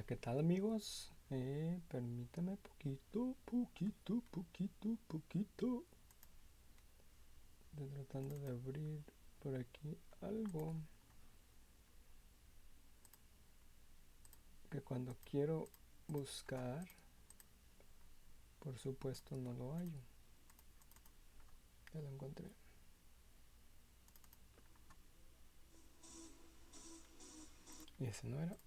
Hola, ¿qué tal amigos? Permítame poquito. Estoy tratando de abrir por aquí algo que cuando quiero buscar, por supuesto no lo hallo. Ya lo encontré. Y ese no era,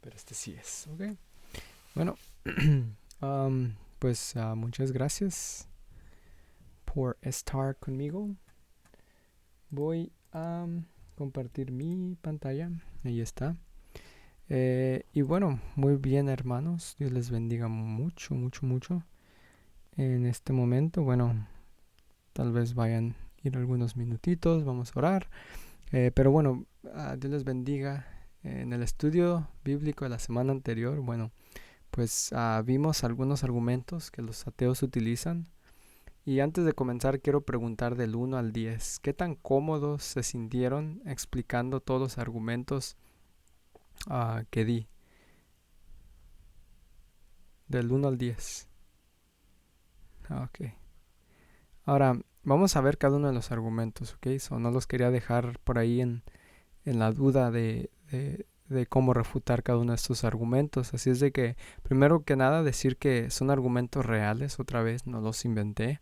pero este sí es, ¿ok? Bueno, pues muchas gracias por estar conmigo. Voy a compartir mi pantalla. Ahí está. Y bueno, muy bien hermanos, Dios les bendiga mucho en este momento. Bueno, tal vez vayan a ir algunos minutitos, vamos a orar. Pero bueno, Dios les bendiga. En el estudio bíblico de la semana anterior, bueno, pues vimos algunos argumentos que los ateos utilizan. Y antes de comenzar quiero preguntar del 1 al 10, ¿qué tan cómodos se sintieron explicando todos los argumentos que di? Del 1 al 10. Ok. Ahora, vamos a ver cada uno de los argumentos, ¿ok? No los quería dejar por ahí en la duda de cómo refutar cada uno de estos argumentos. Así es de que, primero que nada, decir que son argumentos reales, otra vez, no los inventé.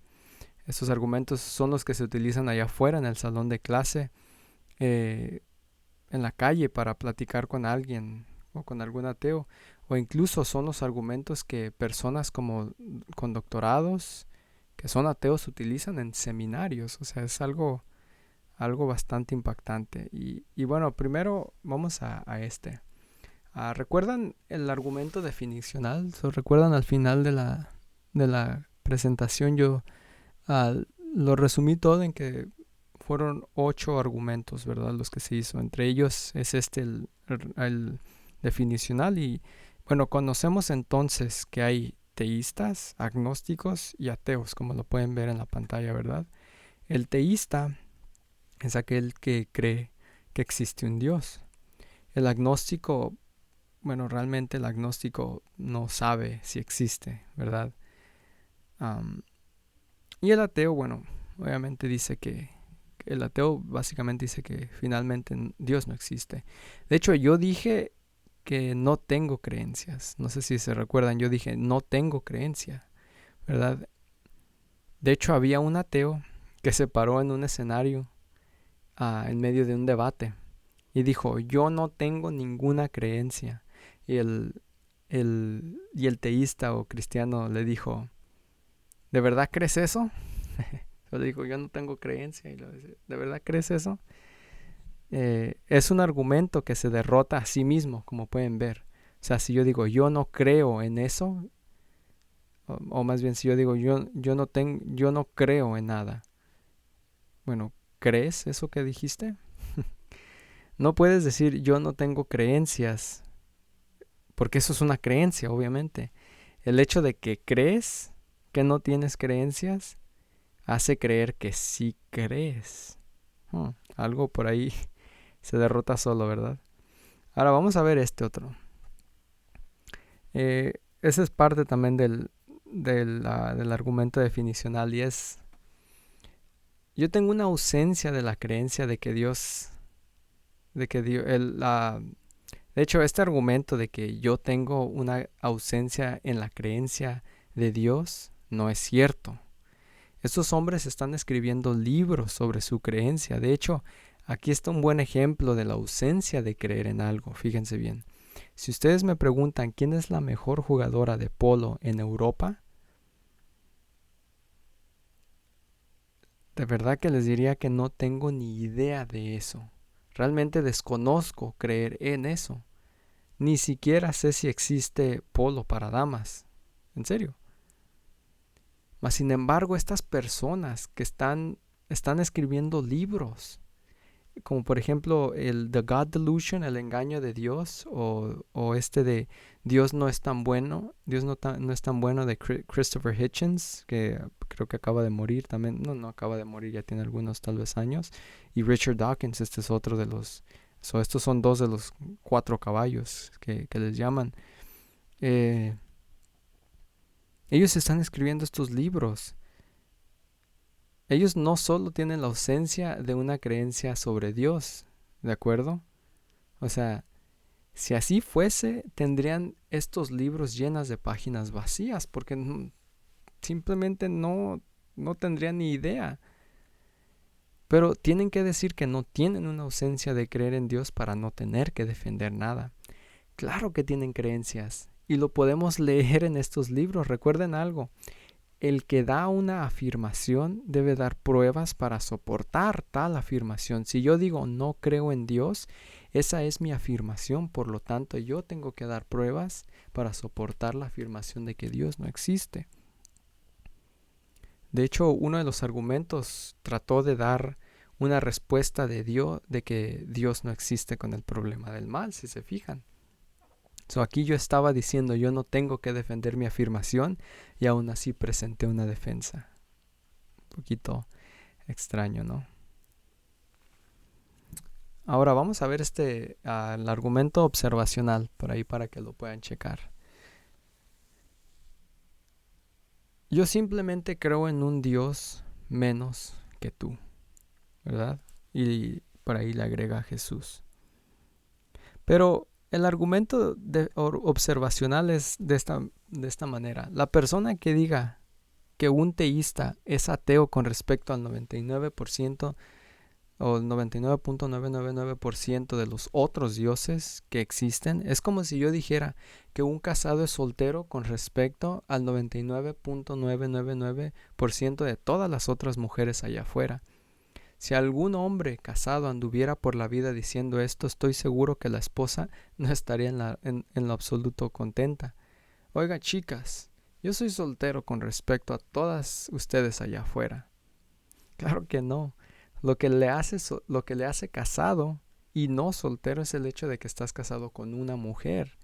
Estos argumentos son los que se utilizan allá afuera en el salón de clase, eh, en la calle para platicar con alguien o con algún ateo. O incluso son los argumentos que personas como con doctorados que son ateos utilizan en seminarios. O sea, es algo bastante impactante. Y bueno, primero vamos a este. ¿Recuerdan el argumento definicional? ¿Recuerdan al final de la presentación? Yo lo resumí todo en que fueron 8 argumentos, ¿verdad? Los que se hizo. Entre ellos es el definicional. Y bueno, conocemos entonces que hay teístas, agnósticos y ateos, como lo pueden ver en la pantalla, ¿verdad? El teísta es aquel que cree que existe un Dios. El agnóstico, bueno, realmente el agnóstico no sabe si existe, ¿verdad? Um, y el ateo, bueno, obviamente dice que el ateo básicamente dice que finalmente Dios no existe. De hecho, yo dije que no tengo creencias. No sé si se recuerdan, yo dije no tengo creencia, ¿verdad? De hecho, había un ateo que se paró en un escenario en medio de un debate y dijo, yo no tengo ninguna creencia. Y el teísta o cristiano le dijo, ¿de verdad crees eso? Yo le digo, yo no tengo creencia. Y le dice, ¿de verdad crees eso? Es un argumento que se derrota a sí mismo, como pueden ver. O sea, si yo digo, yo no creo en eso, o más bien si yo digo, yo no creo en nada. Bueno, ¿crees eso que dijiste? No puedes decir, yo no tengo creencias, porque eso es una creencia, obviamente. El hecho de que crees que no tienes creencias hace creer que sí crees. Algo por ahí se derrota solo, ¿verdad? Ahora vamos a ver este otro. Ese es parte también del argumento definicional y es, yo tengo una ausencia de la creencia de que Dios, de hecho este argumento de que yo tengo una ausencia en la creencia de Dios no es cierto. Estos hombres están escribiendo libros sobre su creencia. De hecho, aquí está un buen ejemplo de la ausencia de creer en algo. Fíjense bien. Si ustedes me preguntan quién es la mejor jugadora de polo en Europa, de verdad que les diría que no tengo ni idea de eso. Realmente desconozco creer en eso. Ni siquiera sé si existe polo para damas. En serio. Mas sin embargo, estas personas que están escribiendo libros como por ejemplo el The God Delusion, el engaño de Dios, o este de Dios no es tan bueno, Dios no es tan bueno de Christopher Hitchens, que creo que acaba de morir también, no acaba de morir, ya tiene algunos tal vez años, y Richard Dawkins, este es otro de los, estos son dos de los cuatro caballos que les llaman. Ellos están escribiendo estos libros. Ellos no solo tienen la ausencia de una creencia sobre Dios, ¿de acuerdo? O sea, si así fuese, tendrían estos libros llenas de páginas vacías, porque simplemente no tendrían ni idea. Pero tienen que decir que no tienen una ausencia de creer en Dios para no tener que defender nada. Claro que tienen creencias, y lo podemos leer en estos libros. Recuerden algo. El que da una afirmación debe dar pruebas para soportar tal afirmación. Si yo digo no creo en Dios, esa es mi afirmación, por lo tanto yo tengo que dar pruebas para soportar la afirmación de que Dios no existe. De hecho, uno de los argumentos trató de dar una respuesta de Dios, de que Dios no existe con el problema del mal, si se fijan. Aquí yo estaba diciendo yo no tengo que defender mi afirmación y aún así presenté una defensa. Un poquito extraño, ¿no? Ahora vamos a ver el argumento observacional por ahí para que lo puedan checar. Yo simplemente creo en un Dios menos que tú, ¿verdad? Y por ahí le agrega Jesús. Pero el argumento observacional es de esta manera. La persona que diga que un teísta es ateo con respecto al 99% o el 99.999% de los otros dioses que existen, es como si yo dijera que un casado es soltero con respecto al 99.999% de todas las otras mujeres allá afuera. Si algún hombre casado anduviera por la vida diciendo esto, estoy seguro que la esposa no estaría en lo absoluto contenta. Oiga, chicas, yo soy soltero con respecto a todas ustedes allá afuera. Claro que no. Lo que le hace casado y no soltero es el hecho de que estás casado con una mujer.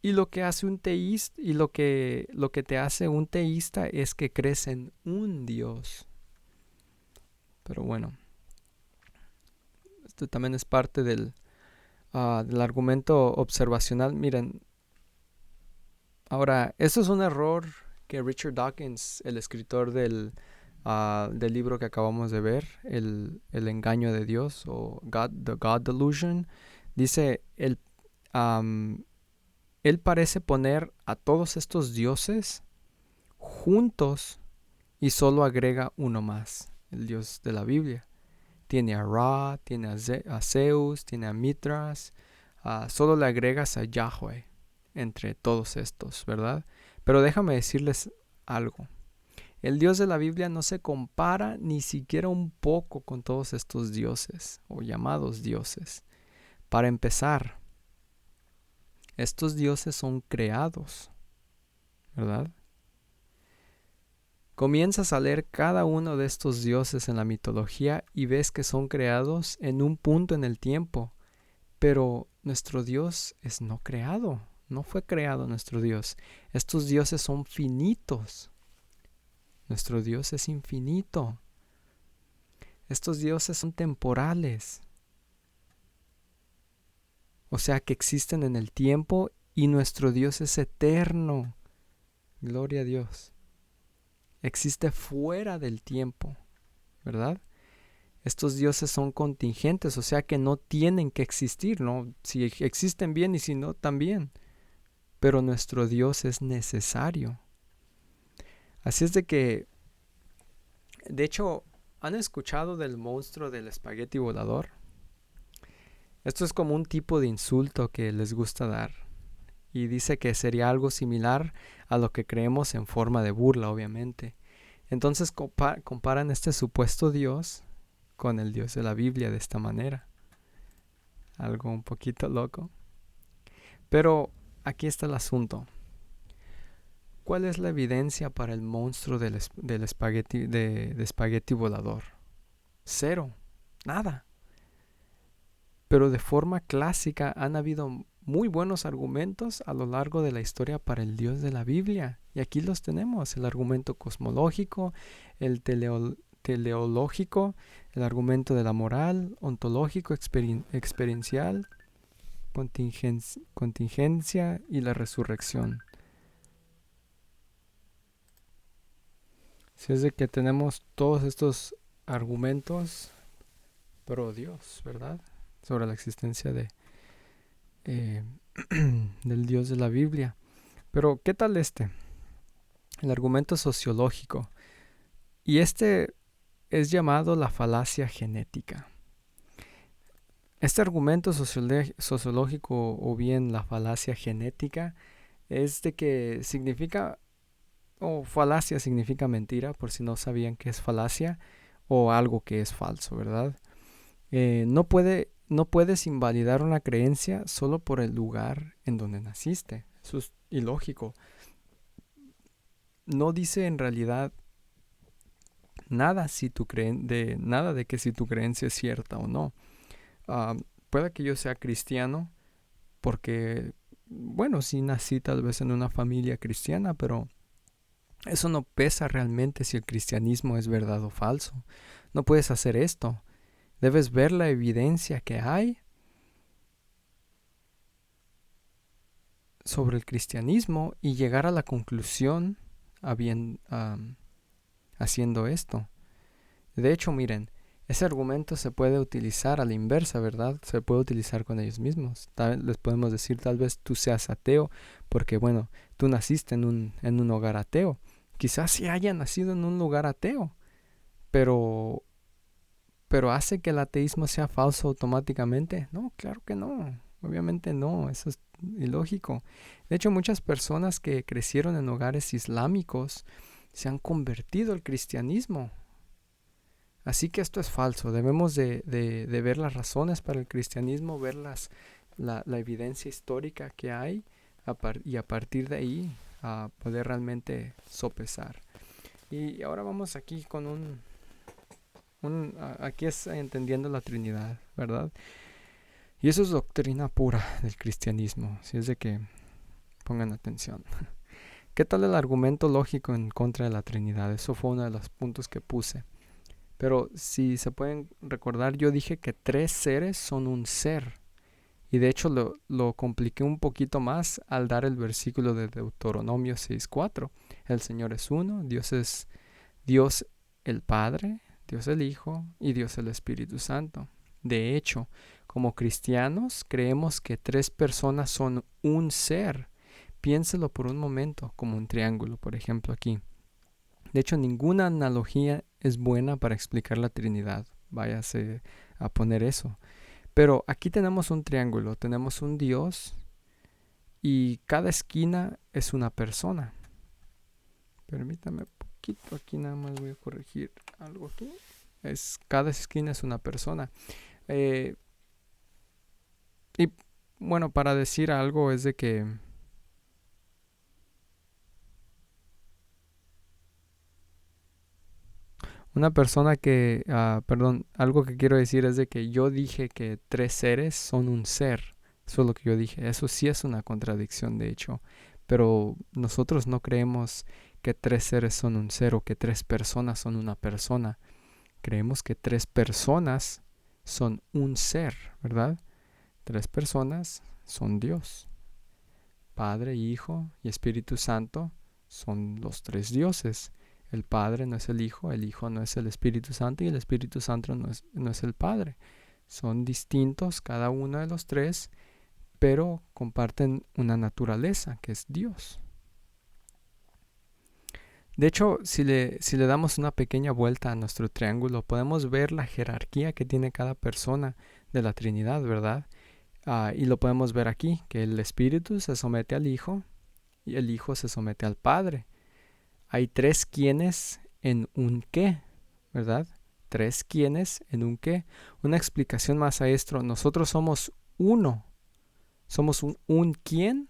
Y lo que hace un teísta, y lo que te hace un teísta es que crees en un Dios. Pero bueno, esto también es parte del argumento observacional. Miren, ahora, esto es un error que Richard Dawkins, el escritor del libro que acabamos de ver, el engaño de Dios o The God Delusion, dice, él parece poner a todos estos dioses juntos y solo agrega uno más, el Dios de la Biblia. Tiene a Ra, tiene a Zeus, tiene a Mitras, solo le agregas a Yahweh entre todos estos, ¿verdad? Pero déjame decirles algo. El Dios de la Biblia no se compara ni siquiera un poco con todos estos dioses o llamados dioses. Para empezar, estos dioses son creados, ¿verdad? Comienzas a leer cada uno de estos dioses en la mitología y ves que son creados en un punto en el tiempo. Pero nuestro Dios es no creado, no fue creado nuestro Dios. Estos dioses son finitos. Nuestro Dios es infinito. Estos dioses son temporales. O sea que existen en el tiempo y nuestro Dios es eterno. Gloria a Dios. Existe fuera del tiempo, ¿verdad? Estos dioses son contingentes, o sea que no tienen que existir, ¿no? Si existen bien y si no, también. Pero nuestro Dios es necesario. Así es de que, de hecho, ¿han escuchado del monstruo del espagueti volador? Esto es como un tipo de insulto que les gusta dar. Y dice que sería algo similar a lo que creemos en forma de burla, obviamente. Entonces comparan este supuesto Dios con el Dios de la Biblia de esta manera. Algo un poquito loco. Pero aquí está el asunto. ¿Cuál es la evidencia para el monstruo del espagueti volador? Cero. Nada. pero de forma clásica han habido muy buenos argumentos a lo largo de la historia para el Dios de la Biblia. Y aquí los tenemos: el argumento cosmológico, el teleológico, el argumento de la moral, ontológico, experiencial, contingencia y la resurrección. Si es de que tenemos todos estos argumentos pro Dios, ¿verdad? Sobre la existencia eh, del Dios de la Biblia. Pero, ¿qué tal este? El argumento sociológico. Y este es llamado la falacia genética. Este argumento sociológico, o bien la falacia genética, es de que significa, o falacia significa mentira, por si no sabían qué es falacia, o algo que es falso, ¿verdad? No puedes invalidar una creencia solo por el lugar en donde naciste. Eso es ilógico. No dice en realidad nada nada de que si tu creencia es cierta o no. Puede que yo sea cristiano porque, bueno, sí nací tal vez en una familia cristiana, pero eso no pesa realmente si el cristianismo es verdad o falso. No puedes hacer esto. Debes ver la evidencia que hay sobre el cristianismo y llegar a la conclusión haciendo esto. De hecho, miren, ese argumento se puede utilizar a la inversa, ¿verdad? Se puede utilizar con ellos mismos. Les podemos decir, tal vez tú seas ateo porque, bueno, tú naciste en un hogar ateo. Quizás sí haya nacido en un lugar ateo, pero ¿hace que el ateísmo sea falso automáticamente? No, claro que no. Obviamente no, eso es ilógico. De hecho, muchas personas que crecieron en hogares islámicos se han convertido al cristianismo. Así que esto es falso. Debemos de ver las razones para el cristianismo, ver la evidencia histórica que hay y a partir de ahí poder realmente sopesar. Y ahora vamos aquí con aquí es entendiendo la Trinidad, ¿verdad? Y eso es doctrina pura del cristianismo, si es de que pongan atención. ¿Qué tal el argumento lógico en contra de la Trinidad? Eso fue uno de los puntos que puse. Pero si se pueden recordar, yo dije que 3 seres son un ser. Y de hecho lo compliqué un poquito más al dar el versículo de Deuteronomio 6:4. El Señor es uno, Dios es Dios el Padre, Dios el Hijo y Dios el Espíritu Santo. De hecho, como cristianos creemos que 3 personas son un ser. Piénselo por un momento como un triángulo, por ejemplo, aquí. De hecho, ninguna analogía es buena para explicar la Trinidad. Váyase a poner eso. Pero aquí tenemos un triángulo, tenemos un Dios y cada esquina es una persona. Permítame un poquito, aquí nada más voy a corregir algo aquí. Cada esquina es una persona. Y bueno, para decir algo es de que una persona que, algo que quiero decir es de que yo dije que 3 seres son un ser. Eso es lo que yo dije. Eso sí es una contradicción, de hecho. Pero nosotros no creemos que 3 seres son un ser o que 3 personas son una persona. Creemos que 3 personas son un ser, ¿verdad? 3 personas son Dios. Padre, Hijo y Espíritu Santo son los 3 dioses. El Padre no es el Hijo no es el Espíritu Santo y el Espíritu Santo no es el Padre. Son distintos cada uno de los 3, pero comparten una naturaleza que es Dios. De hecho, si le damos una pequeña vuelta a nuestro triángulo, podemos ver la jerarquía que tiene cada persona de la Trinidad, ¿verdad? Y lo podemos ver aquí, que el Espíritu se somete al Hijo y el Hijo se somete al Padre. Hay 3 quiénes en un qué, ¿verdad? 3 quiénes en un qué. Una explicación más a esto: nosotros somos uno. Somos un quién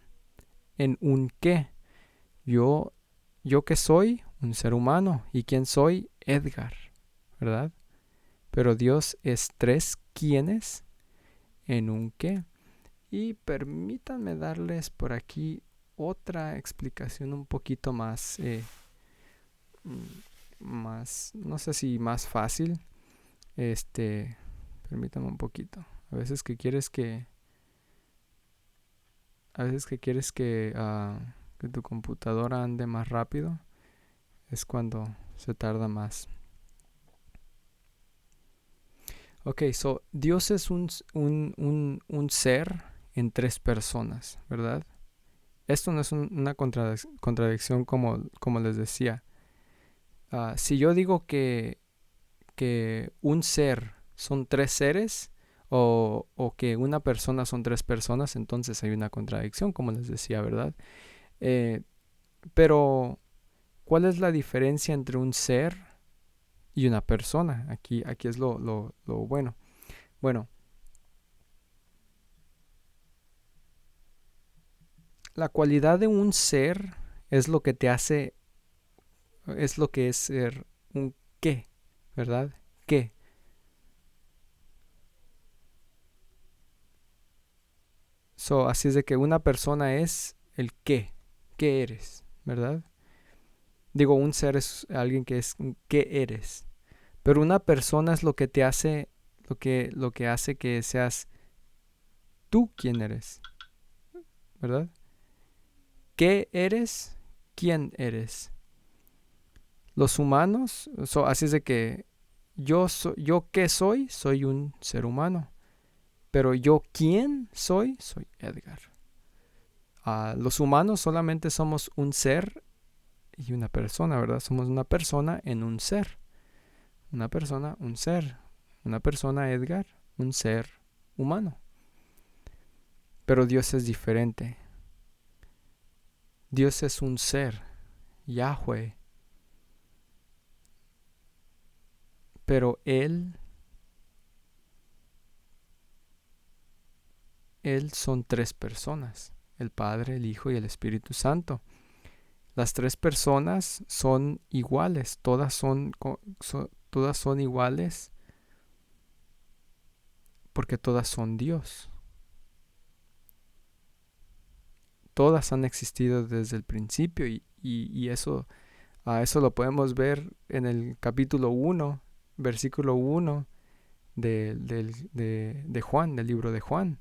en un qué. Yo que soy un ser humano. ¿Y quién soy? Edgar, ¿verdad? Pero Dios es 3 quiénes en un qué. Y permítanme darles por aquí otra explicación un poquito más, no sé si más fácil. Permítame un poquito. A veces que quieres que tu computadora ande más rápido, es cuando se tarda más. Ok, so Dios es un ser en tres personas, ¿verdad? Esto no es una contradicción como les decía. Si yo digo que un ser son tres seres o que una persona son tres personas, entonces hay una contradicción, como les decía, ¿verdad? Pero, ¿cuál es la diferencia entre un ser y una persona? Aquí es lo bueno. Bueno, la cualidad de un ser es lo que te hace, es lo que es ser un qué, ¿verdad? ¿Qué? Así es de que una persona es el qué eres, ¿verdad? Digo, un ser es alguien que es un qué eres, pero una persona es lo que te hace, lo que hace que seas tú quien eres, ¿verdad? ¿Qué eres? ¿Quién eres? Los humanos, así es de que yo qué soy un ser humano, pero yo quién soy Edgar. Los humanos solamente somos un ser y una persona, ¿verdad? Somos una persona en un ser. Una persona, un ser. Una persona, Edgar, un ser humano. Pero Dios es diferente. Dios es un ser, Yahweh. Pero Él son tres personas. El Padre, el Hijo y el Espíritu Santo. Las tres personas son iguales. Todas son iguales porque todas son Dios. Todas han existido desde el principio y eso lo podemos ver en el capítulo 1, versículo 1 de Juan, del libro de Juan.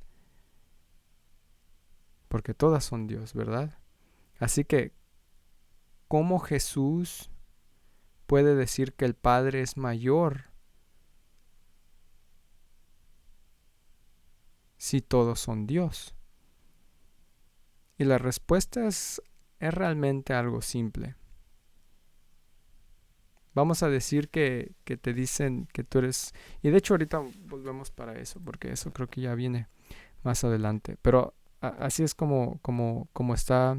Porque todas son Dios, ¿verdad? Así que, ¿cómo Jesús puede decir que el Padre es mayor si todos son Dios? Y la respuesta es realmente algo simple. Vamos a decir que te dicen que tú eres... Y de hecho ahorita volvemos para eso, porque eso creo que ya viene más adelante. Pero así es como está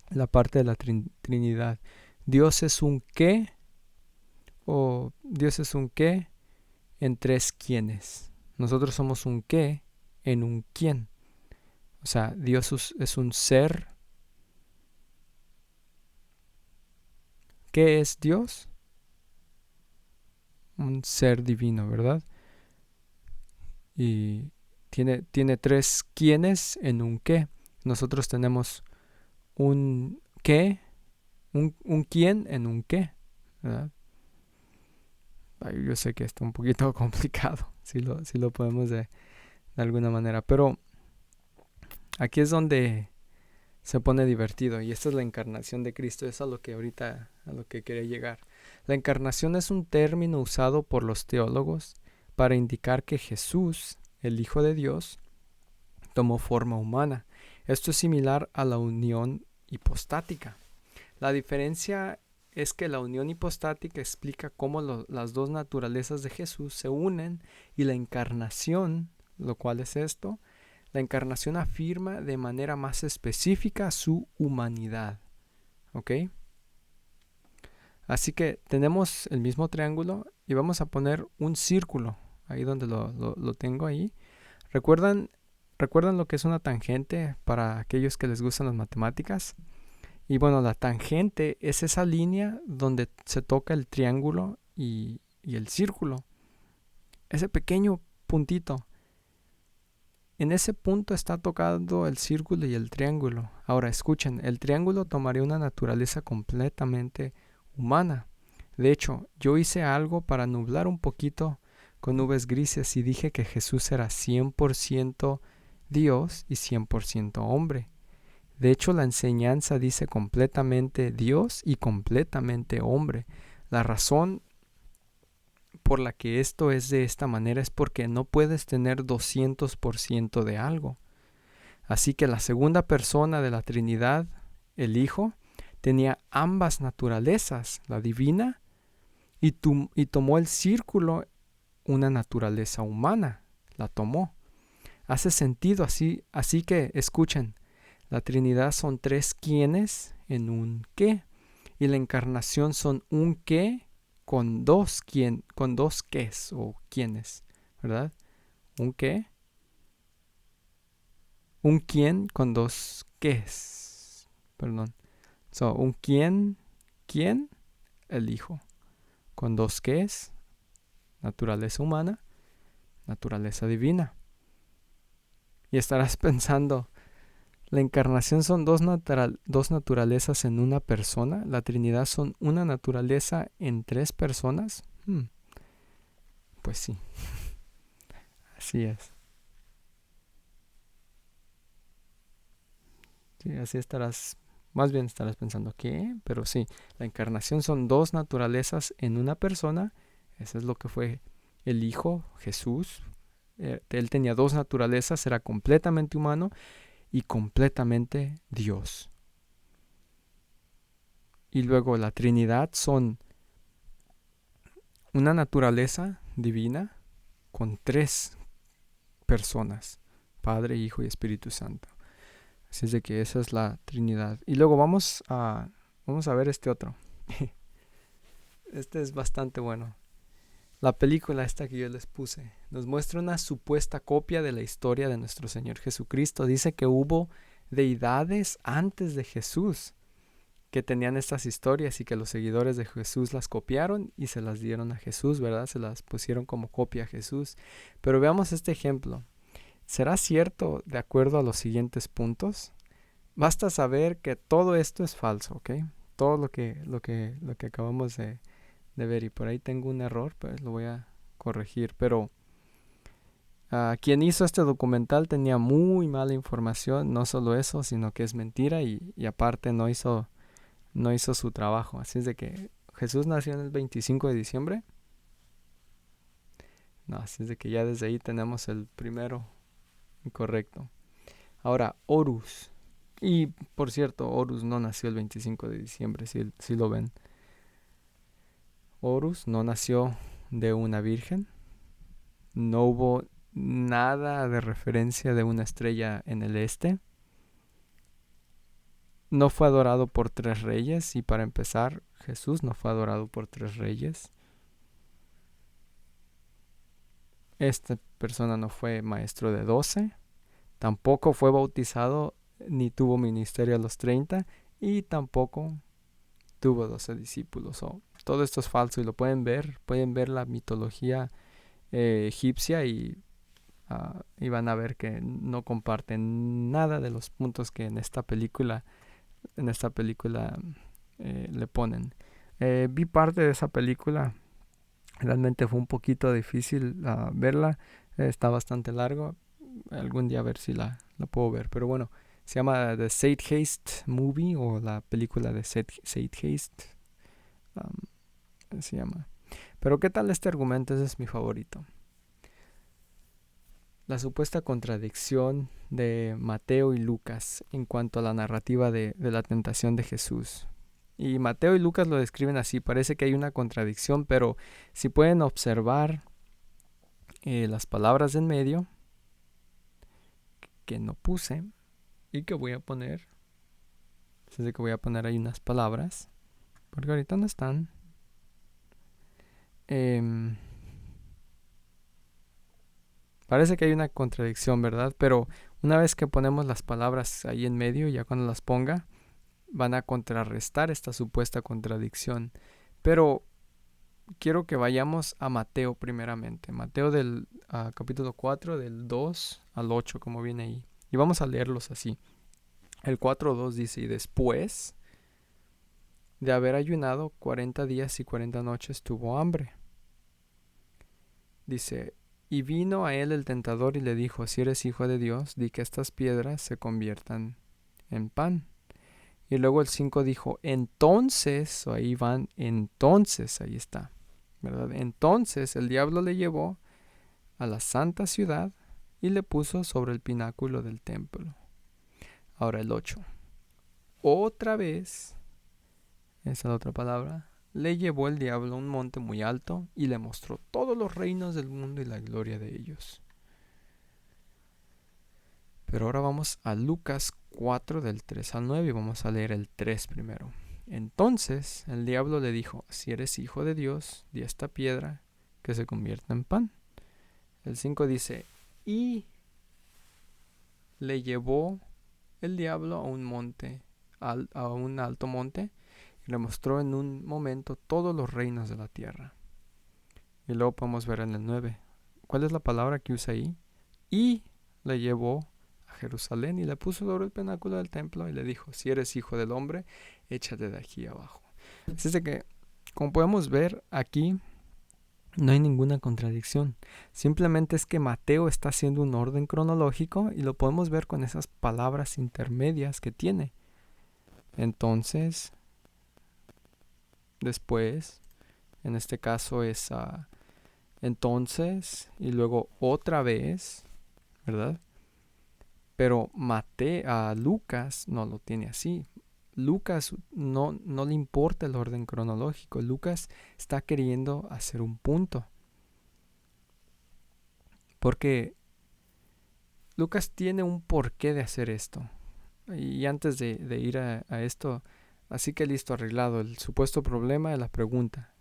la parte de la Trinidad. Dios es un qué, o Dios es un qué en tres quiénes. Nosotros somos un qué en un quién. O sea, Dios es un ser. ¿Qué es Dios? Un ser divino, ¿verdad? Y tiene tres quiénes en un qué. Nosotros tenemos un qué, un quién en un qué, ¿verdad? Yo sé que está un poquito complicado, si lo podemos de alguna manera, pero aquí es donde se pone divertido y esta es la encarnación de Cristo, es a lo que quería llegar. La encarnación es un término usado por los teólogos para indicar que Jesús, el Hijo de Dios, tomó forma humana. Esto es similar a la unión hipostática. La diferencia es que la unión hipostática explica cómo las dos naturalezas de Jesús se unen y la encarnación, lo cual es esto, la encarnación afirma de manera más específica su humanidad. ¿Ok? Así que tenemos el mismo triángulo y vamos a poner un círculo ahí donde lo tengo ahí. ¿Recuerdan lo que es una tangente para aquellos que les gustan las matemáticas? Y bueno, la tangente es esa línea donde se toca el triángulo y el círculo. Ese pequeño puntito. en ese punto está tocando el círculo y el triángulo. Ahora escuchen, el triángulo tomaría una naturaleza completamente humana. De hecho, yo hice algo para nublar un poquito con nubes grises y dije que Jesús era 100% Dios y 100% hombre. De hecho, la enseñanza dice completamente Dios y completamente hombre. La razón por la que esto es de esta manera es porque no puedes tener 200% de algo. Así que la segunda persona de la Trinidad, el Hijo, tenía ambas naturalezas, la divina y tomó el círculo, una naturaleza humana, la tomó. Hace sentido así que escuchen, la Trinidad son tres quiénes en un qué, y la encarnación son un qué con dos qués o quiénes, ¿verdad? Un qué, un quién con dos qués, perdón. So, un quién, el Hijo, con dos qués, naturaleza humana, naturaleza divina. Y estarás pensando, ¿la encarnación son dos naturalezas en una persona? ¿La Trinidad son una naturaleza en tres personas? Pues sí, así es. Sí, así más bien estarás pensando, ¿qué? Pero sí, la encarnación son dos naturalezas en una persona. Eso es lo que fue el Hijo, Jesús. Él tenía dos naturalezas, era completamente humano y completamente Dios. Y luego la Trinidad son una naturaleza divina con tres personas, Padre, Hijo y Espíritu Santo. Así es de que esa es la Trinidad. Y luego vamos a ver este otro. Este es bastante bueno. La película esta que yo les puse nos muestra una supuesta copia de la historia de nuestro Señor Jesucristo. Dice que hubo deidades antes de Jesús que tenían estas historias y que los seguidores de Jesús las copiaron y se las dieron a Jesús, ¿verdad? Se las pusieron como copia a Jesús. Pero veamos este ejemplo. ¿Será cierto de acuerdo a los siguientes puntos? Basta saber que todo esto es falso, ¿ok? Todo lo que acabamos de ver, y por ahí tengo un error, pues lo voy a corregir, pero quien hizo este documental tenía muy mala información, no solo eso, sino que es mentira y aparte no hizo su trabajo. Así es de que Jesús nació en el 25 de diciembre. No, así es de que ya desde ahí tenemos el primero incorrecto. Ahora, Horus. Y por cierto, Horus no nació el 25 de diciembre, si lo ven. Horus no nació de una virgen. No hubo nada de referencia de una estrella en el este. No fue adorado por tres reyes. Y para empezar, Jesús no fue adorado por tres reyes. Esta persona no fue maestro de 12. Tampoco fue bautizado ni tuvo ministerio a los 30. Y tampoco tuvo 12 discípulos. Todo esto es falso y lo pueden ver. Pueden ver la mitología egipcia y van a ver que no comparten nada de los puntos que en esta película le ponen. Vi parte de esa película. Realmente fue un poquito difícil verla. Está bastante largo. Algún día a ver si la puedo ver. Pero bueno, se llama The Zeitgeist Movie o la película de Zeitgeist. Se llama. Pero ¿qué tal este argumento? Ese es mi favorito. La supuesta contradicción de Mateo y Lucas en cuanto a la narrativa de la tentación de Jesús. Y Mateo y Lucas lo describen así, parece que hay una contradicción, pero si pueden observar las palabras en medio, que no puse y que voy a poner, así que voy a poner ahí unas palabras, porque ahorita no están. Parece que hay una contradicción, ¿verdad? Pero una vez que ponemos las palabras ahí en medio, ya cuando las ponga, van a contrarrestar esta supuesta contradicción. Pero quiero que vayamos a Mateo primeramente. Mateo del capítulo 4, del 2 al 8, como viene ahí. Y vamos a leerlos así. El 4:2 dice, y después de haber ayunado 40 días y 40 noches tuvo hambre. Dice, y vino a él el tentador y le dijo, si eres hijo de Dios, di que estas piedras se conviertan en pan. Y luego el 5 dijo, entonces, ahí van, entonces, ahí está, ¿verdad? Entonces el diablo le llevó a la santa ciudad y le puso sobre el pináculo del templo. Ahora el 8. Otra vez, esa es la otra palabra, le llevó el diablo a un monte muy alto y le mostró todos los reinos del mundo y la gloria de ellos. Pero ahora vamos a Lucas 4 del 3 al 9 y vamos a leer el 3 primero. Entonces el diablo le dijo, si eres hijo de Dios, di a esta piedra que se convierta en pan. El 5 dice, y le llevó el diablo a un monte, a un alto monte, y le mostró en un momento todos los reinos de la tierra. Y luego podemos ver en el 9. ¿Cuál es la palabra que usa ahí? Y le llevó a Jerusalén y le puso sobre el pináculo del templo y le dijo, si eres hijo del hombre, échate de aquí abajo. Así es de que, como podemos ver aquí, no hay ninguna contradicción. Simplemente es que Mateo está haciendo un orden cronológico y lo podemos ver con esas palabras intermedias que tiene. Entonces, después, en este caso es entonces y luego otra vez, ¿verdad? Pero Lucas no lo tiene así. Lucas no le importa el orden cronológico. Lucas está queriendo hacer un punto. Porque Lucas tiene un porqué de hacer esto. Y antes de ir a esto, así que listo, arreglado el supuesto problema de la pregunta.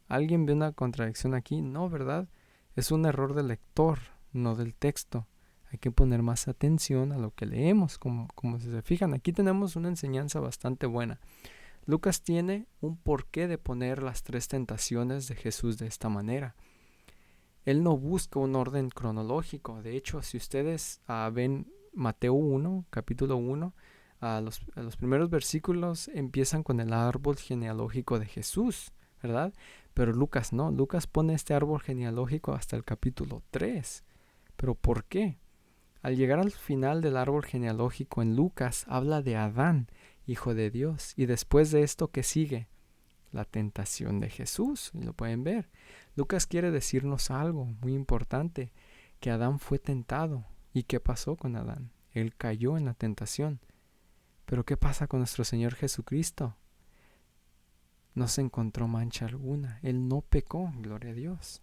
¿Alguien ve una contradicción aquí? No, ¿verdad? Es un error del lector, no del texto. Hay que poner más atención a lo que leemos. Como si se fijan, aquí tenemos una enseñanza bastante buena. Lucas tiene un porqué de poner las 3 tentaciones de Jesús de esta manera. Él no busca un orden cronológico. De hecho, si ustedes ven Mateo 1, capítulo 1, los primeros versículos empiezan con el árbol genealógico de Jesús, ¿verdad? Pero Lucas no. Lucas pone este árbol genealógico hasta el capítulo 3. ¿Pero por qué? Al llegar al final del árbol genealógico en Lucas, habla de Adán, hijo de Dios. Y después de esto, ¿qué sigue? La tentación de Jesús. Y lo pueden ver. Lucas quiere decirnos algo muy importante, que Adán fue tentado. ¿Y qué pasó con Adán? Él cayó en la tentación. Pero ¿qué pasa con nuestro Señor Jesucristo? No se encontró mancha alguna. Él no pecó, gloria a Dios.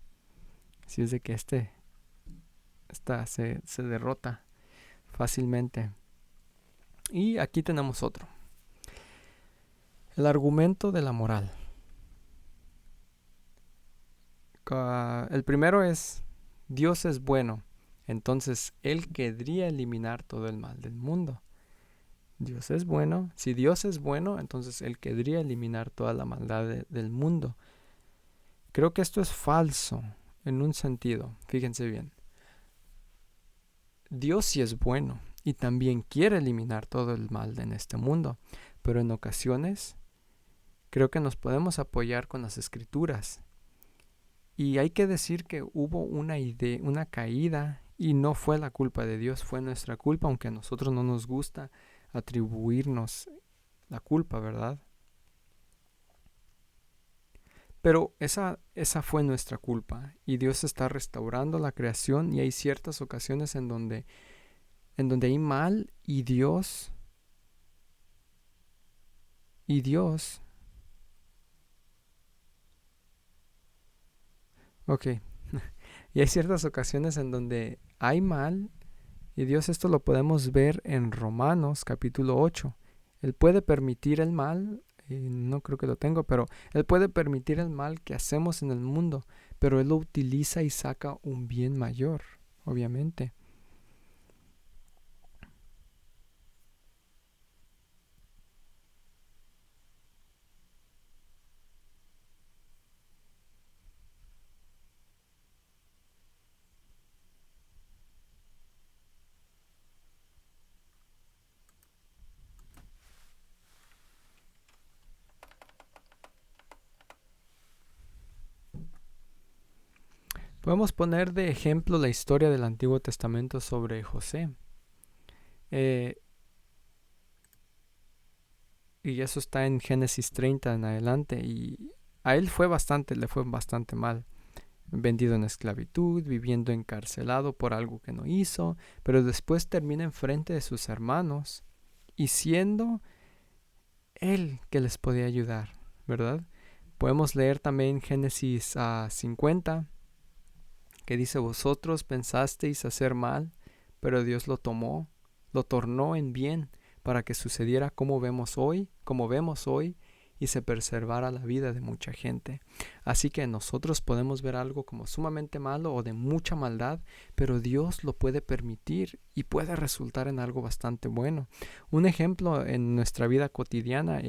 Así es de que se derrota fácilmente. Y aquí tenemos otro. El argumento de la moral. El primero es, Dios es bueno, entonces Él querría eliminar todo el mal del mundo. Dios es bueno. Si Dios es bueno, entonces Él querría eliminar toda la maldad del mundo. Creo que esto es falso en un sentido. Fíjense bien. Dios sí es bueno y también quiere eliminar todo el mal en este mundo, pero en ocasiones creo que nos podemos apoyar con las escrituras. Y hay que decir que hubo una caída y no fue la culpa de Dios, fue nuestra culpa, aunque a nosotros no nos gusta atribuirnos la culpa, ¿verdad? Pero esa fue nuestra culpa y Dios está restaurando la creación y hay ciertas ocasiones en donde hay mal y Dios ok. Y hay ciertas ocasiones en donde hay mal y Dios, esto lo podemos ver en Romanos capítulo 8. Él puede permitir el mal, no creo que lo tengo, pero Él puede permitir el mal que hacemos en el mundo, pero Él lo utiliza y saca un bien mayor, obviamente. Podemos poner de ejemplo la historia del Antiguo Testamento sobre José. Eh, y eso está en Génesis 30 en adelante. Y a él le fue bastante mal. Vendido en esclavitud, viviendo encarcelado por algo que no hizo, pero después termina enfrente de sus hermanos y siendo él que les podía ayudar, ¿verdad? Podemos leer también Génesis 50, que dice: vosotros pensasteis hacer mal, pero Dios lo tornó en bien, para que sucediera como vemos hoy, y se preservara la vida de mucha gente. Así que nosotros podemos ver algo como sumamente malo o de mucha maldad, pero Dios lo puede permitir y puede resultar en algo bastante bueno. Un ejemplo en nuestra vida cotidiana,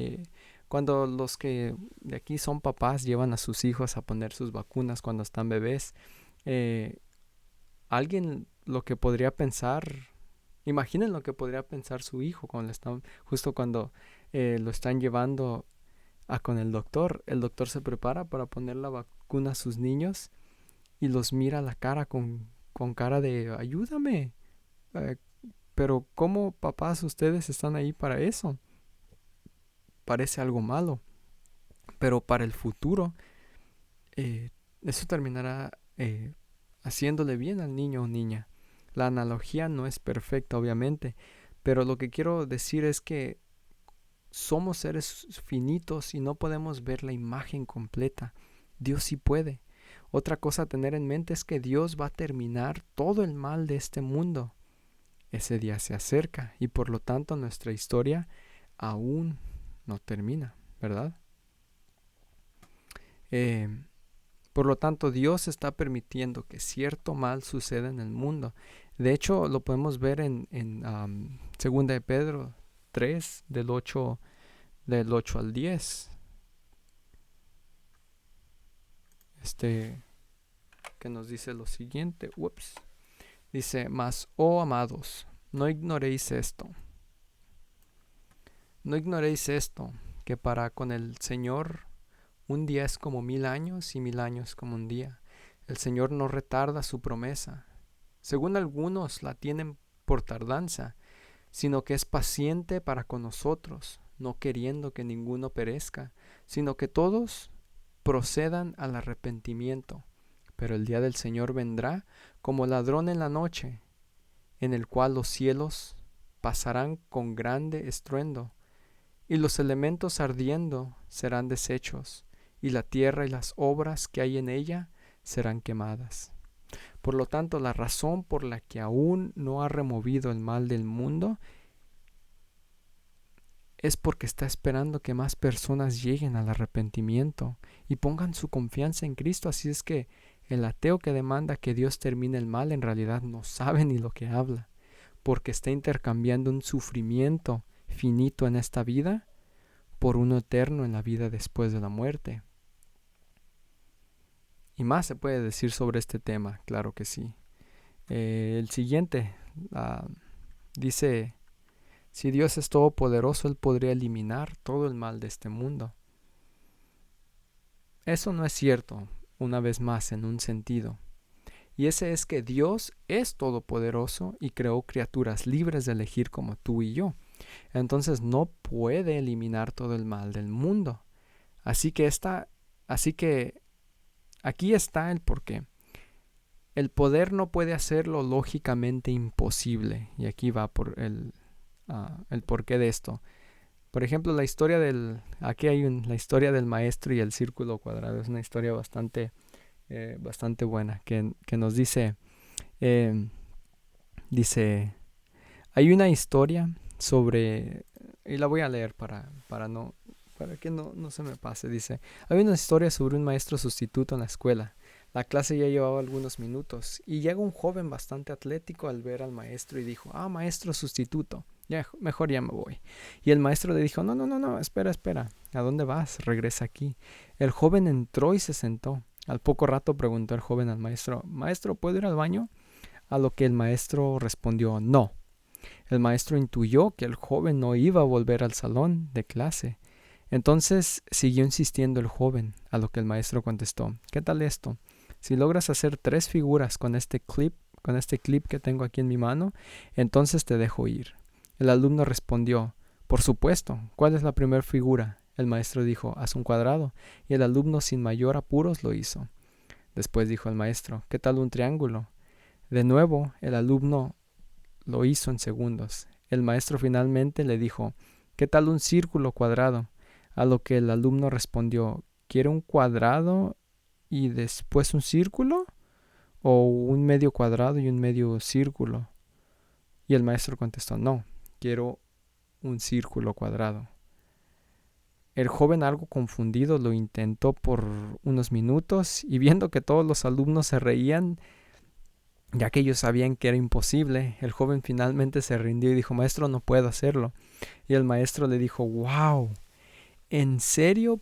cuando los que de aquí son papás llevan a sus hijos a poner sus vacunas cuando están bebés, eh, alguien lo que podría pensar, imaginen lo que podría pensar su hijo justo cuando lo están llevando con el doctor. El doctor se prepara para poner la vacuna a sus niños y los mira a la cara con cara de ayúdame. Eh, pero ¿cómo, papás, ustedes están ahí para eso? Parece algo malo, pero para el futuro eso terminará haciéndole bien al niño o niña. La analogía no es perfecta, obviamente, pero lo que quiero decir es que somos seres finitos y no podemos ver la imagen completa. Dios sí puede. Otra cosa a tener en mente es que Dios va a terminar todo el mal de este mundo. Ese día se acerca y por lo tanto nuestra historia aún no termina, ¿verdad? Por lo tanto, Dios está permitiendo que cierto mal suceda en el mundo. De hecho, lo podemos ver en 2 de Pedro 3, del 8 al 10. Que nos dice lo siguiente. Dice: mas, oh amados, no ignoréis esto, que para con el Señor un día es como 1000 años y 1000 años como un día. El Señor no retarda su promesa, según algunos la tienen por tardanza, sino que es paciente para con nosotros, no queriendo que ninguno perezca, sino que todos procedan al arrepentimiento. Pero el día del Señor vendrá como ladrón en la noche, en el cual los cielos pasarán con grande estruendo, y los elementos ardiendo serán deshechos, y la tierra y las obras que hay en ella serán quemadas. Por lo tanto, la razón por la que aún no ha removido el mal del mundo es porque está esperando que más personas lleguen al arrepentimiento y pongan su confianza en Cristo. Así es que el ateo que demanda que Dios termine el mal en realidad no sabe ni lo que habla, porque está intercambiando un sufrimiento finito en esta vida por uno eterno en la vida después de la muerte. Y más se puede decir sobre este tema, claro que sí. El siguiente dice: si Dios es todopoderoso, Él podría eliminar todo el mal de este mundo. Eso no es cierto, una vez más, en un sentido. Y ese es que Dios es todopoderoso y creó criaturas libres de elegir como tú y yo. Entonces no puede eliminar todo el mal del mundo. Así que aquí está el porqué. El poder no puede hacerlo lógicamente imposible. Y aquí va por el porqué de esto. Por ejemplo, la historia la historia del maestro y el círculo cuadrado. Es una historia bastante buena que nos dice, hay una historia sobre, y la voy a leer para que no se me pase. Dice: hay una historia sobre un maestro sustituto en la escuela. La clase ya llevaba algunos minutos y llega un joven bastante atlético al ver al maestro y dijo: maestro sustituto, mejor ya me voy. Y el maestro le dijo: no, espera, ¿a dónde vas? Regresa aquí. El joven entró y se sentó. Al poco rato preguntó el joven al maestro: maestro, ¿puedo ir al baño? A lo que el maestro respondió: no. El maestro intuyó que el joven no iba a volver al salón de clase. Entonces siguió insistiendo el joven, a lo que el maestro contestó: ¿qué tal esto? Si logras hacer 3 figuras con este clip que tengo aquí en mi mano, entonces te dejo ir. El alumno respondió, por supuesto, ¿cuál es la primera figura? El maestro dijo, haz un cuadrado, y el alumno sin mayor apuros lo hizo. Después dijo el maestro, ¿qué tal un triángulo? De nuevo, el alumno lo hizo en segundos. El maestro finalmente le dijo, ¿qué tal un círculo cuadrado? A lo que el alumno respondió, ¿quiere un cuadrado y después un círculo? ¿O un medio cuadrado y un medio círculo? Y el maestro contestó, no, quiero un círculo cuadrado. El joven, algo confundido, lo intentó por unos minutos y viendo que todos los alumnos se reían, ya que ellos sabían que era imposible, el joven finalmente se rindió y dijo, maestro, no puedo hacerlo. Y el maestro le dijo, wow, ¿en serio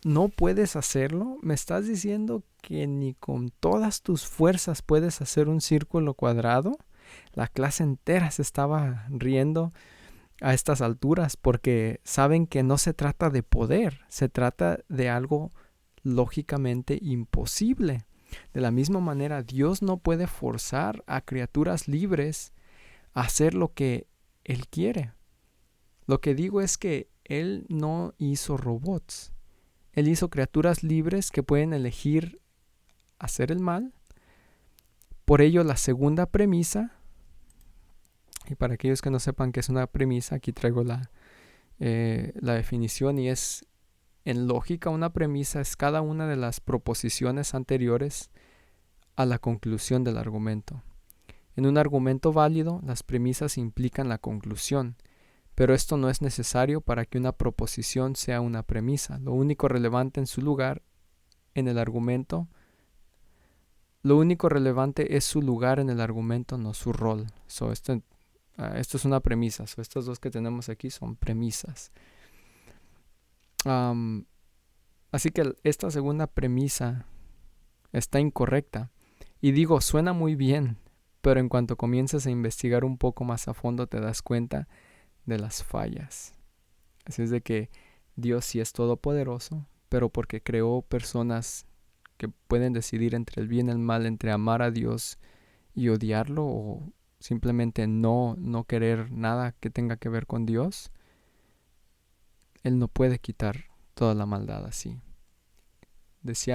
no puedes hacerlo? ¿Me estás diciendo que ni con todas tus fuerzas puedes hacer un círculo cuadrado? La clase entera se estaba riendo a estas alturas porque saben que no se trata de poder, se trata de algo lógicamente imposible. De la misma manera, Dios no puede forzar a criaturas libres a hacer lo que Él quiere. Lo que digo es que Él no hizo robots. Él hizo criaturas libres que pueden elegir hacer el mal. Por ello, la segunda premisa, y para aquellos que no sepan qué es una premisa, aquí traigo la definición, y es, en lógica, una premisa es cada una de las proposiciones anteriores a la conclusión del argumento. En un argumento válido, las premisas implican la conclusión, pero esto no es necesario para que una proposición sea una premisa. Lo único relevante es su lugar en el argumento, no su rol. Esto es una premisa. Estas dos que tenemos aquí son premisas. Así que esta segunda premisa está incorrecta. Y digo, suena muy bien, pero en cuanto comienzas a investigar un poco más a fondo te das cuenta de las fallas. Así es de que Dios sí es todopoderoso, pero porque creó personas que pueden decidir entre el bien y el mal, entre amar a Dios y odiarlo, o simplemente no querer nada que tenga que ver con Dios, Él no puede quitar toda la maldad así. Dice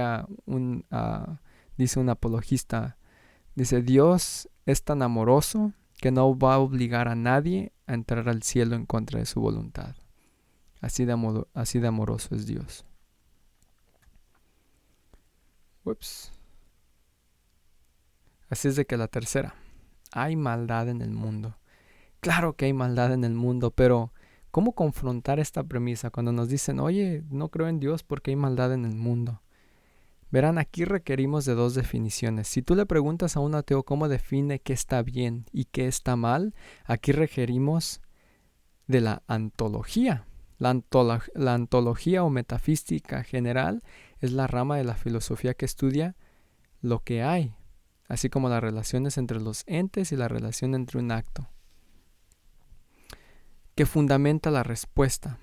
un apologista, dice, Dios es tan amoroso que no va a obligar a nadie a entrar al cielo en contra de su voluntad. Así de amoroso es Dios. Ups. Así es de que la tercera, hay maldad en el mundo. Claro que hay maldad en el mundo, pero ¿cómo confrontar esta premisa cuando nos dicen, oye, no creo en Dios porque hay maldad en el mundo? Verán, aquí requerimos de 2 definiciones. Si tú le preguntas a un ateo cómo define qué está bien y qué está mal, aquí requerimos de la antología. La antología o metafísica general es la rama de la filosofía que estudia lo que hay, así como las relaciones entre los entes y la relación entre un acto, que fundamenta la respuesta,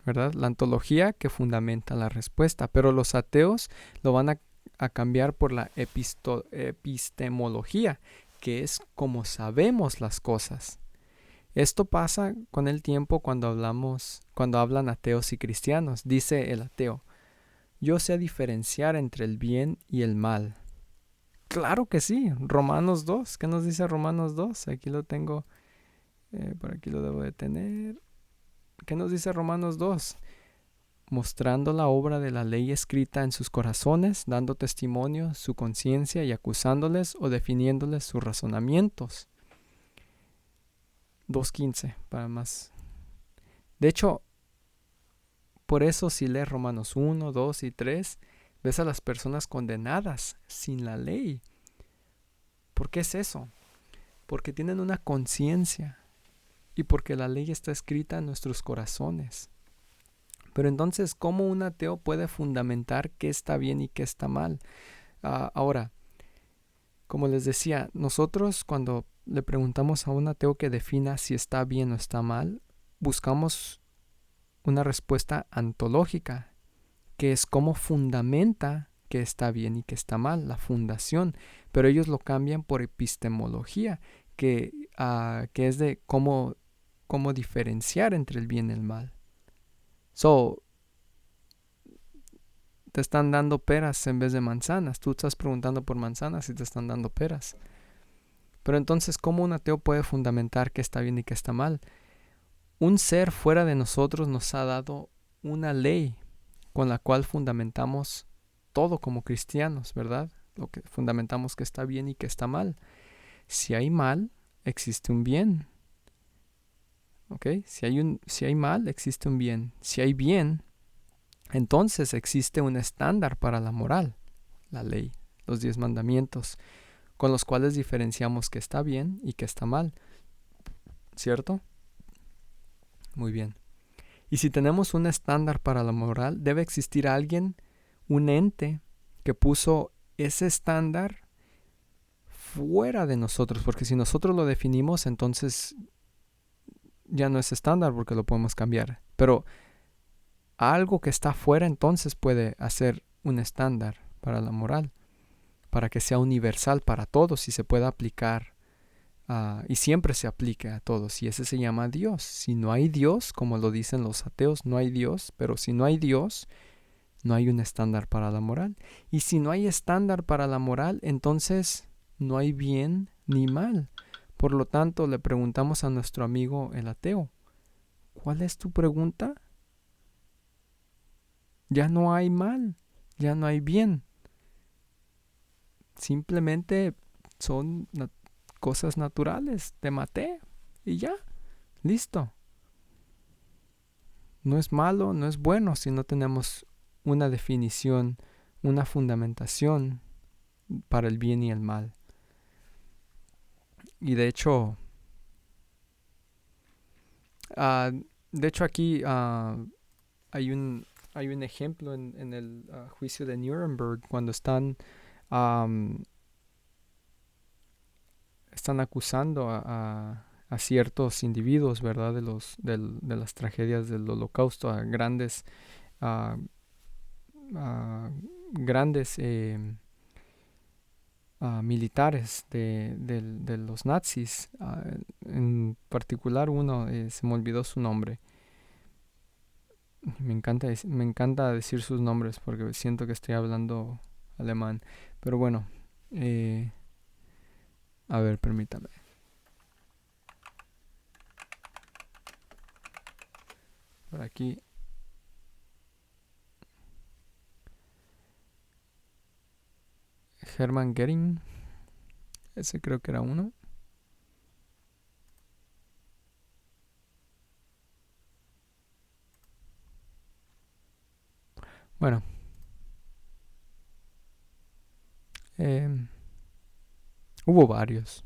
¿verdad? La ontología que fundamenta la respuesta, pero los ateos lo van a cambiar por la epistemología, que es como sabemos las cosas. Esto pasa con el tiempo cuando hablan ateos y cristianos. Dice el ateo, yo sé diferenciar entre el bien y el mal. Claro que sí, Romanos 2. ¿Qué nos dice Romanos 2? Aquí lo tengo, por aquí lo debo de tener. ¿Qué nos dice Romanos 2? Mostrando la obra de la ley escrita en sus corazones, dando testimonio su conciencia y acusándoles o definiéndoles sus razonamientos. 2:15 para más. De hecho, por eso si lees Romanos 1, 2 y 3, ves a las personas condenadas sin la ley. ¿Por qué es eso? Porque tienen una conciencia y porque la ley está escrita en nuestros corazones. Pero entonces, ¿cómo un ateo puede fundamentar qué está bien y qué está mal? Ahora, como les decía, nosotros cuando le preguntamos a un ateo que defina si está bien o está mal, buscamos una respuesta antológica, que es cómo fundamenta qué está bien y qué está mal, la fundación, pero ellos lo cambian por epistemología, que es de cómo diferenciar entre el bien y el mal. So, te están dando peras en vez de manzanas. Tú estás preguntando por manzanas y te están dando peras. Pero entonces, ¿cómo un ateo puede fundamentar qué está bien y qué está mal? Un ser fuera de nosotros nos ha dado una ley con la cual fundamentamos todo como cristianos, ¿verdad? Lo que fundamentamos que está bien y que está mal. Si hay mal, existe un bien. ¿Ok? Si hay mal, existe un bien. Si hay bien, entonces existe un estándar para la moral, la ley, los 10 mandamientos, con los cuales diferenciamos qué está bien y qué está mal. ¿Cierto? Muy bien. Y si tenemos un estándar para la moral, debe existir alguien, un ente, que puso ese estándar fuera de nosotros, porque si nosotros lo definimos, entonces ya no es estándar porque lo podemos cambiar. Pero algo que está fuera entonces puede hacer un estándar para la moral, para que sea universal para todos y se pueda aplicar y siempre se aplique a todos. Y ese se llama Dios. Si no hay Dios, como lo dicen los ateos, no hay Dios, pero si no hay Dios, no hay un estándar para la moral. Y si no hay estándar para la moral, entonces no hay bien ni mal. Por lo tanto, le preguntamos a nuestro amigo el ateo, ¿cuál es tu pregunta? Ya no hay mal, ya no hay bien. Simplemente son cosas naturales. Te maté y ya, listo. No es malo, no es bueno si no tenemos una definición, una fundamentación para el bien y el mal. Y de hecho, aquí hay un ejemplo en el juicio de Nuremberg cuando están acusando a ciertos individuos, ¿verdad? De las tragedias del Holocausto, a a- grandes militares de los nazis. En particular uno, se me olvidó su nombre. Me encanta decir sus nombres porque siento que estoy hablando alemán. Pero bueno, eh, a ver, permítame. Por aquí. Hermann Göring. Ese creo que era uno. Bueno, eh, hubo varios.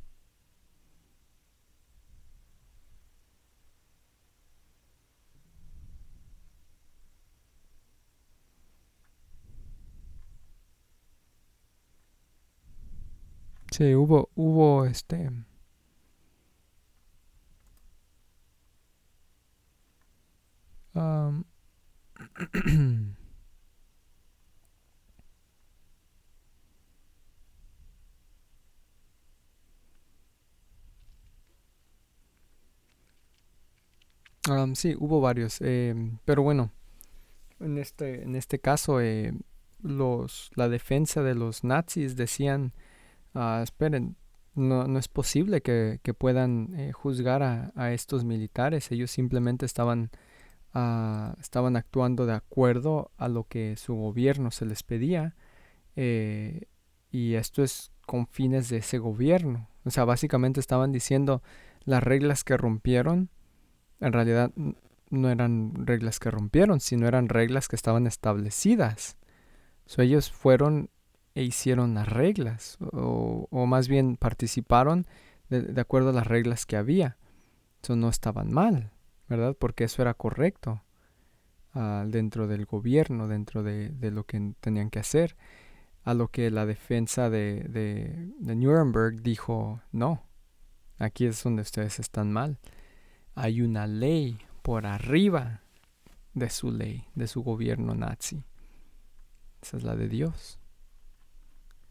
Sí, hubo um, sí, hubo varios. Pero bueno, en este caso, la defensa de los nazis decían, esperen, no es posible que puedan juzgar a estos militares. Ellos simplemente estaban actuando de acuerdo a lo que su gobierno se les pedía. eh, y esto es con fines de ese gobierno. O sea, básicamente estaban diciendo las reglas que rompieron, en realidad no eran reglas que rompieron, sino eran reglas que estaban establecidas. So, ellos fueron e hicieron las reglas, o más bien participaron de acuerdo a las reglas que había. Eso no estaban mal, ¿verdad? Porque eso era correcto dentro del gobierno, dentro de lo que tenían que hacer. A lo que la defensa de Nuremberg dijo, no, aquí es donde ustedes están mal. Hay una ley por arriba de su ley, de su gobierno nazi. Esa es la de Dios.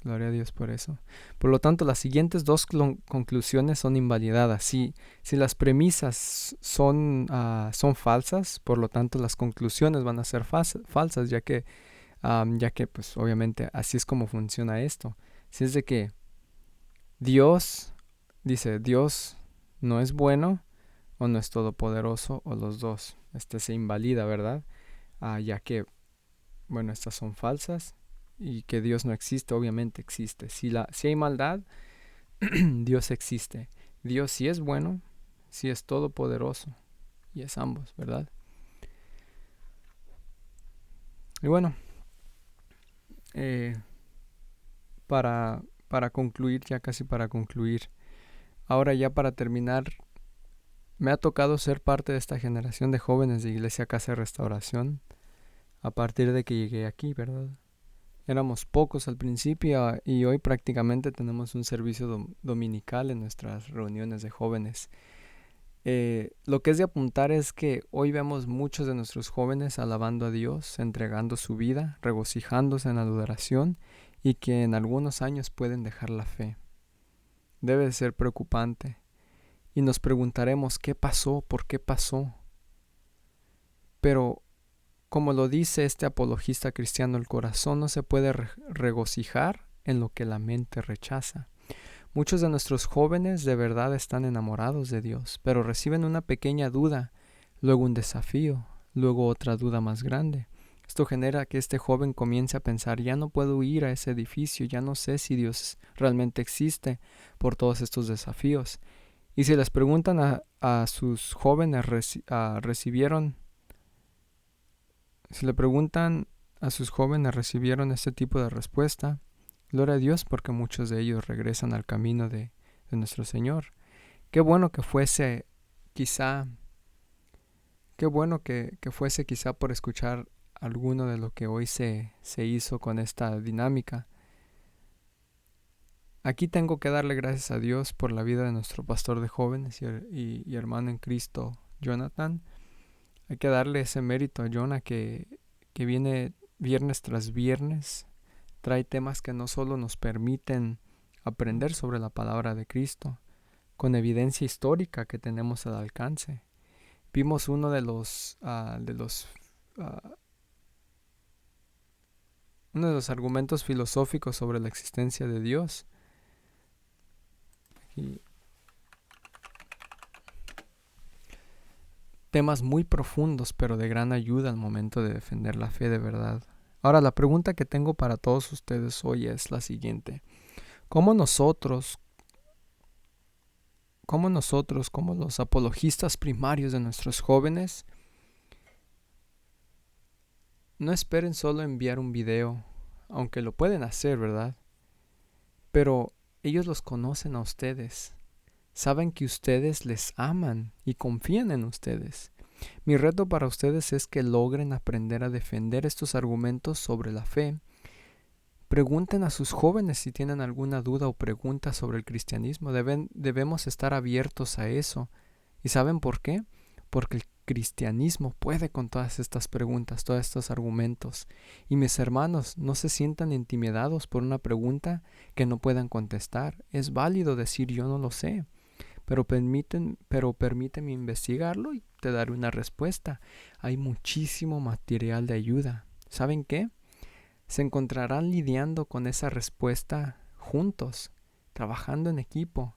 Gloria a Dios por eso. Por lo tanto, las siguientes dos conclusiones son invalidadas. Si las premisas son falsas, por lo tanto las conclusiones van a ser falsas, ya que pues obviamente así es como funciona esto. Si es de que Dios, dice, Dios no es bueno o no es todopoderoso o los dos. Se invalida, ¿verdad? Ya que, bueno, estas son falsas y que Dios no existe, obviamente existe. Si hay maldad, Dios existe. Dios sí es bueno, sí es todopoderoso y es ambos, ¿verdad? Y bueno, eh, para concluir, ya casi para concluir, ahora ya para terminar, me ha tocado ser parte de esta generación de jóvenes de Iglesia Casa de Restauración a partir de que llegué aquí, ¿verdad? Éramos pocos al principio y hoy prácticamente tenemos un servicio dominical en nuestras reuniones de jóvenes. Lo que es de apuntar es que hoy vemos muchos de nuestros jóvenes alabando a Dios, entregando su vida, regocijándose en la adoración y que en algunos años pueden dejar la fe. Debe de ser preocupante. Y nos preguntaremos, ¿qué pasó? ¿Por qué pasó? Pero, como lo dice este apologista cristiano, el corazón no se puede regocijar en lo que la mente rechaza. Muchos de nuestros jóvenes de verdad están enamorados de Dios, pero reciben una pequeña duda, luego un desafío, luego otra duda más grande. Esto genera que este joven comience a pensar, ya no puedo ir a ese edificio, ya no sé si Dios realmente existe por todos estos desafíos. Y si les preguntan a sus jóvenes, si le preguntan a sus jóvenes, recibieron este tipo de respuesta, gloria a Dios porque muchos de ellos regresan al camino de nuestro Señor. Qué bueno que fuese quizá, qué bueno que fuese quizá por escuchar alguno de lo que hoy se hizo con esta dinámica. Aquí tengo que darle gracias a Dios por la vida de nuestro pastor de jóvenes y hermano en Cristo, Jonathan. Hay que darle ese mérito a Jonah que viene viernes tras viernes, trae temas que no solo nos permiten aprender sobre la palabra de Cristo, con evidencia histórica que tenemos al alcance. Vimos uno uno de los argumentos filosóficos sobre la existencia de Dios. Y temas muy profundos, pero de gran ayuda al momento de defender la fe de verdad. Ahora, la pregunta que tengo para todos ustedes hoy es la siguiente. ¿Cómo nosotros, como los apologistas primarios de nuestros jóvenes, no esperen solo enviar un video, aunque lo pueden hacer, ¿verdad? Pero ellos los conocen a ustedes, saben que ustedes les aman y confían en ustedes. Mi reto para ustedes es que logren aprender a defender estos argumentos sobre la fe. Pregunten a sus jóvenes si tienen alguna duda o pregunta sobre el cristianismo. Debemos estar abiertos a eso. ¿Y saben por qué? Porque el cristianismo puede con todas estas preguntas, todos estos argumentos. Y mis hermanos, no se sientan intimidados por una pregunta que no puedan contestar. Es válido decir yo no lo sé, pero permíteme investigarlo y te daré una respuesta. Hay muchísimo material de ayuda. ¿Saben qué? Se encontrarán lidiando con esa respuesta juntos, trabajando en equipo.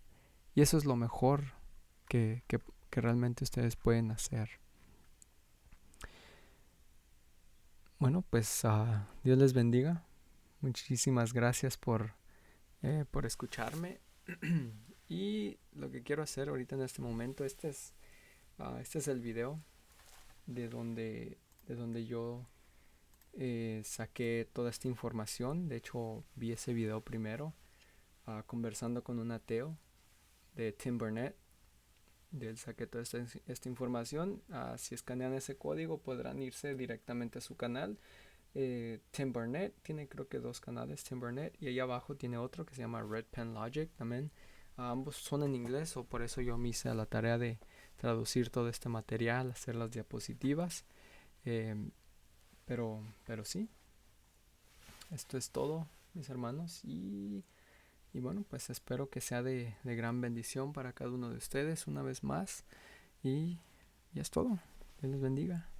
Y eso es lo mejor que realmente ustedes pueden hacer. Bueno, pues Dios les bendiga. Muchísimas gracias por escucharme. Y lo que quiero hacer ahorita en este momento, este es el video de donde yo saqué toda esta información. De hecho, vi ese video primero conversando con un ateo de Tim Burnett. De él saqué toda esta información. Si escanean ese código podrán irse directamente a su canal. Tim Burnett tiene creo que 2 canales, Tim Burnett, y ahí abajo tiene otro que se llama Red Pen Logic también. Ambos son en inglés, o por eso yo me hice a la tarea de traducir todo este material, hacer las diapositivas. Pero sí, esto es todo. mis hermanos. Y bueno, pues espero que sea de gran bendición para cada uno de ustedes una vez más. Y es todo. Dios les bendiga.